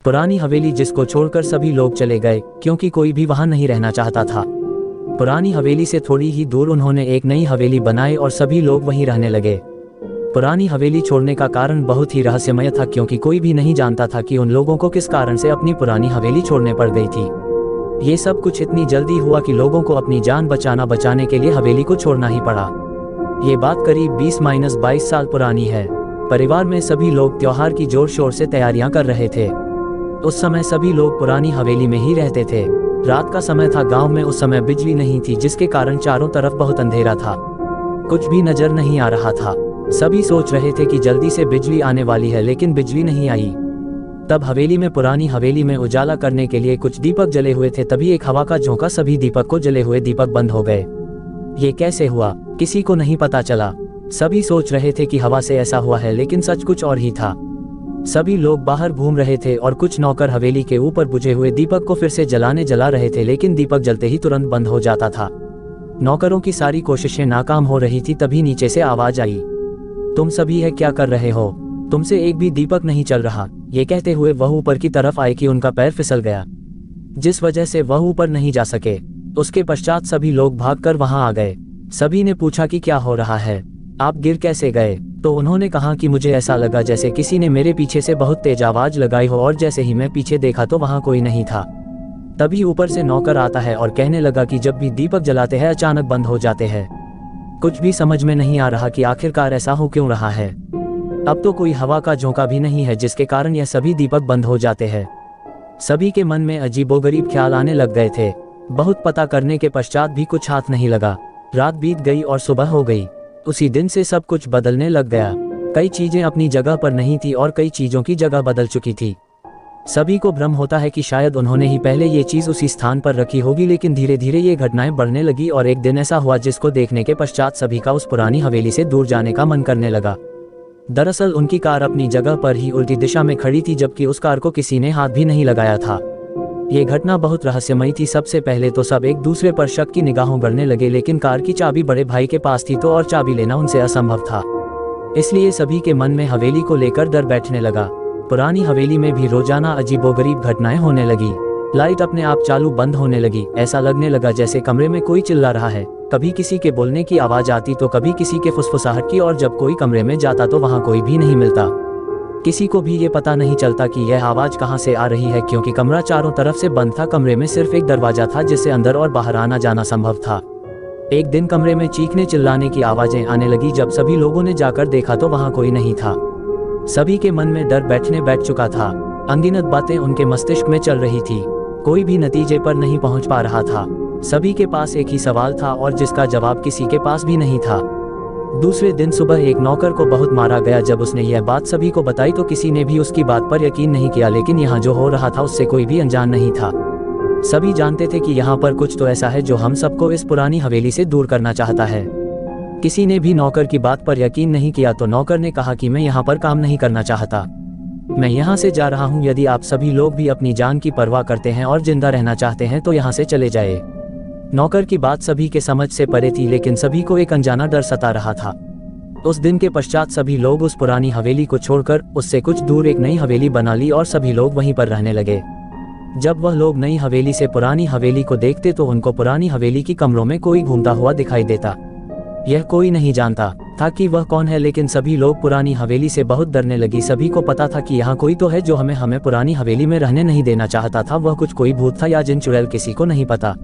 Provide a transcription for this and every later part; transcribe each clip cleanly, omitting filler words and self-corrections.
पुरानी हवेली जिसको छोड़कर सभी लोग चले गए क्योंकि कोई भी वहां नहीं रहना चाहता था। पुरानी हवेली से थोड़ी ही दूर उन्होंने एक नई हवेली बनाई और सभी लोग वहीं रहने लगे। पुरानी हवेली छोड़ने का कारण बहुत ही रहस्यमय था क्योंकि कोई भी नहीं जानता था कि उन लोगों को किस कारण से अपनी पुरानी हवेली छोड़ने पड़ गई थी। ये सब कुछ इतनी जल्दी हुआ कि लोगों को अपनी जान बचाने के लिए हवेली को छोड़ना ही पड़ा। ये बात करीब 20-22 साल पुरानी है। परिवार में सभी लोग त्योहार की जोर शोर से तैयारियां कर रहे थे। उस समय सभी लोग पुरानी हवेली में ही रहते थे। रात का समय था। गांव में उस समय बिजली नहीं थी जिसके कारण चारों तरफ बहुत अंधेरा था। कुछ भी नजर नहीं आ रहा था। सभी सोच रहे थे कि जल्दी से बिजली आने वाली है, लेकिन बिजली नहीं आई। तब पुरानी हवेली में उजाला करने के लिए कुछ दीपक जले हुए थे। तभी एक हवा का झोंका सभी दीपक को जले हुए दीपक बंद हो गए। ये कैसे हुआ किसी को नहीं पता चला। सभी सोच रहे थे कि हवा से ऐसा हुआ है, लेकिन सच कुछ और ही था। सभी लोग बाहर घूम रहे थे और कुछ नौकर हवेली के ऊपर बुझे हुए दीपक को फिर से जला रहे थे, लेकिन दीपक जलते ही तुरंत बंद हो जाता था। नौकरों की सारी कोशिशें नाकाम हो रही थी। तभी नीचे से आवाज आई, तुम सभी है क्या कर रहे हो? तुमसे एक भी दीपक नहीं चल रहा। ये कहते हुए वह ऊपर की तरफ आए कि उनका पैर फिसल गया, जिस वजह से वह ऊपर नहीं जा सके। उसके पश्चात सभी लोग भागकर वहां आ गए। सभी ने पूछा कि क्या हो रहा है, आप गिर कैसे गए? तो उन्होंने कहा कि मुझे ऐसा लगा जैसे किसी ने मेरे पीछे से बहुत तेज आवाज लगाई हो, और जैसे ही मैं पीछे देखा तो वहां कोई नहीं था। तभी ऊपर से नौकर आता है और कहने लगा कि जब भी दीपक जलाते हैं अचानक बंद हो जाते हैं। कुछ भी समझ में नहीं आ रहा कि आखिरकार ऐसा हो क्यों रहा है। अब तो कोई हवा का झोंका भी नहीं है जिसके कारण यह सभी दीपक बंद हो जाते हैं। सभी के मन में अजीबोगरीब ख्याल आने लग गए थे। बहुत पता करने के पश्चात भी कुछ हाथ नहीं लगा। रात बीत गई और सुबह हो गई। उसी दिन से सब कुछ बदलने लग गया। कई चीजें अपनी जगह पर नहीं थी और कई चीजों की जगह बदल चुकी थी। सभी को भ्रम होता है कि शायद उन्होंने ही पहले ये चीज उसी स्थान पर रखी होगी, लेकिन धीरे धीरे ये घटनाएं बढ़ने लगी और एक दिन ऐसा हुआ जिसको देखने के पश्चात सभी का उस पुरानी हवेली से दूर जाने का मन करने लगा। दरअसल उनकी कार अपनी जगह पर ही उल्टी दिशा में खड़ी थी, जबकि उस कार को किसी ने हाथ भी नहीं लगाया था। ये घटना बहुत रहस्यमयी थी। सबसे पहले तो सब एक दूसरे पर शक की निगाहों गड़ने लगे, लेकिन कार की चाबी बड़े भाई के पास थी तो और चाबी लेना उनसे असंभव था। इसलिए सभी के मन में हवेली को लेकर डर बैठने लगा। पुरानी हवेली में भी रोजाना अजीबोगरीब घटनाएं होने लगी। लाइट अपने आप चालू बंद होने लगी। ऐसा लगने लगा जैसे कमरे में कोई चिल्ला रहा है। कभी किसी के बोलने की आवाज आती तो कभी किसी के फुसफुसाहट की, और जब कोई कमरे में जाता तो वहां कोई भी नहीं मिलता। किसी को भी ये पता नहीं चलता कि यह आवाज कहां से आ रही है, क्योंकि कमरा चारों तरफ से बंद था। कमरे में सिर्फ एक दरवाजा था जिससे अंदर और बाहर आना जाना संभव था। एक दिन कमरे में चीखने चिल्लाने की आवाजें आने लगी। जब सभी लोगों ने जाकर देखा तो वहां कोई नहीं था। सभी के मन में डर बैठ चुका था। अनगिनत बातें उनके मस्तिष्क में चल रही थी। कोई भी नतीजे पर नहीं पहुंच पा रहा था। सभी के पास एक ही सवाल था और जिसका जवाब किसी के पास भी नहीं था। दूसरे दिन सुबह एक नौकर को बहुत मारा गया। जब उसने यह बात सभी को बताई तो किसी ने भी उसकी बात पर यकीन नहीं किया, लेकिन यहाँ जो हो रहा था उससे कोई भी अनजान नहीं था। सभी जानते थे कि यहाँ पर कुछ तो ऐसा है जो हम सबको इस पुरानी हवेली से दूर करना चाहता है। किसी ने भी नौकर की बात पर यकीन नहीं किया तो नौकर ने कहा कि मैं यहाँ पर काम नहीं करना चाहता, मैं यहाँ से जा रहा हूँ। यदि आप सभी लोग भी अपनी जान की परवाह करते हैं और जिंदा रहना चाहते हैं तो यहाँ से चले जाए। नौकर की बात सभी के समझ से परे थी, लेकिन सभी को एक अनजाना डर सता रहा था। उस दिन के पश्चात सभी लोग उस पुरानी हवेली को छोड़कर उससे कुछ दूर एक नई हवेली बना ली और सभी लोग वहीं पर रहने लगे। जब वह लोग नई हवेली से पुरानी हवेली को देखते तो उनको पुरानी हवेली की कमरों में कोई घूमता हुआ दिखाई देता। यह कोई नहीं जानता था कि वह कौन है, लेकिन सभी लोग पुरानी हवेली से बहुत डरने लगी। सभी को पता था कि यहाँ कोई तो है जो हमें पुरानी हवेली में रहने नहीं देना चाहता था। वह कुछ कोई भूत था या जिन चुड़ैल, किसी को नहीं पता।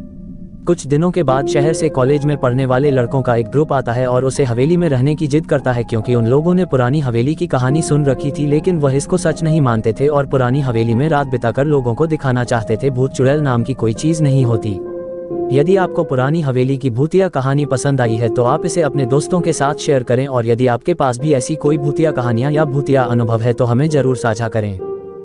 कुछ दिनों के बाद शहर से कॉलेज में पढ़ने वाले लड़कों का एक ग्रुप आता है और उसे हवेली में रहने की जिद करता है, क्योंकि उन लोगों ने पुरानी हवेली की कहानी सुन रखी थी, लेकिन वह इसको सच नहीं मानते थे और पुरानी हवेली में रात बिताकर लोगों को दिखाना चाहते थे भूत चुड़ैल नाम की कोई चीज नहीं होती। यदि आपको पुरानी हवेली की भूतिया कहानी पसंद आई है तो आप इसे अपने दोस्तों के साथ शेयर करें, और यदि आपके पास भी ऐसी कोई भूतिया कहानियां या भूतिया अनुभव है तो हमें जरूर साझा करें।